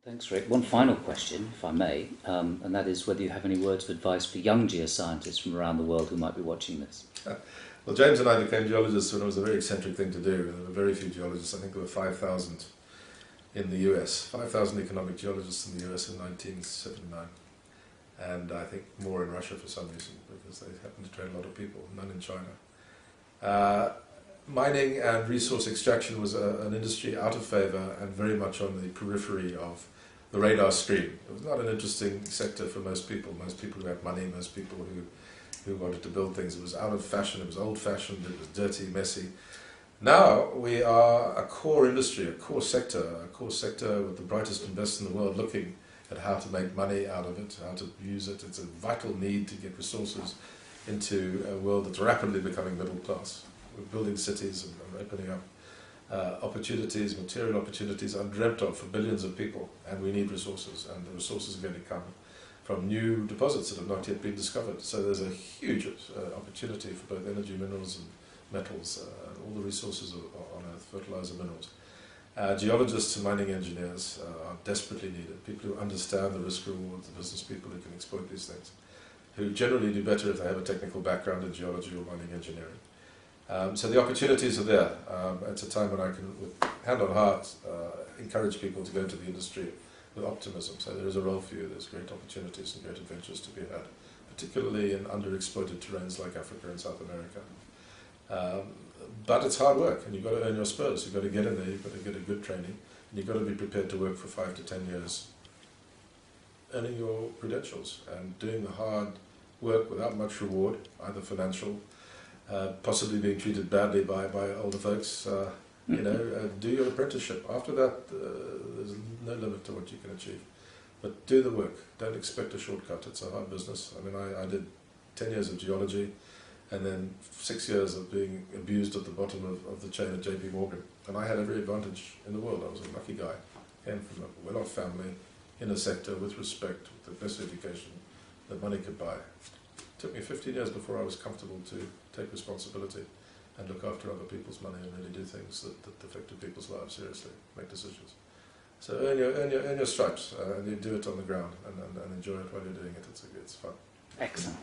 Thanks, Rick. One final question, if I may, and that is whether you have any words of advice for young geoscientists from around the world who might be watching this. Well, James and I became geologists when it was a very eccentric thing to do. There were very few geologists. I think there were 5,000 in the US, 5,000 economic geologists in the US in 1979. And I think more in Russia for some reason, because they happen to train a lot of people, none in China. Mining and resource extraction was an industry out of favour and very much on the periphery of the radar screen. It was not an interesting sector for most people who had money, most people who wanted to build things. It was out of fashion, it was old-fashioned, it was dirty, messy. Now we are a core industry, a core sector with the brightest and best in the world looking at how to make money out of it, how to use it. It's a vital need to get resources into a world that's rapidly becoming middle class. We're building cities and opening up opportunities, material opportunities undreamt of for billions of people, and we need resources, and the resources are going to come from new deposits that have not yet been discovered. So there's a huge opportunity for both energy, minerals and metals, all the resources on Earth, fertilizer, minerals. Geologists and mining engineers are desperately needed, people who understand the risk reward, the business people who can exploit these things, who generally do better if they have a technical background in geology or mining engineering. So the opportunities are there. It's a time when I can, with hand on heart, encourage people to go into the industry with optimism. So there is a role for you, there's great opportunities and great adventures to be had, particularly in underexploited terrains like Africa and South America. But it's hard work, and you've got to earn your spurs. You've got to get in there, you've got to get a good training, and you've got to be prepared to work for 5 to 10 years, earning your credentials and doing the hard work without much reward, either financial, possibly being treated badly by older folks. Do your apprenticeship. After that, there's no limit to what you can achieve. But do the work. Don't expect a shortcut. It's a hard business. I mean, I did 10 years of geology, and then 6 years of being abused at the bottom of the chain at JP Morgan. And I had every advantage in the world. I was a lucky guy. Came from a well-off family, in a sector with respect, with the best education that money could buy. It took me 15 years before I was comfortable to take responsibility and look after other people's money and really do things that affected people's lives seriously, make decisions. So earn your stripes, and you do it on the ground and enjoy it while you're doing it. It's fun. Excellent.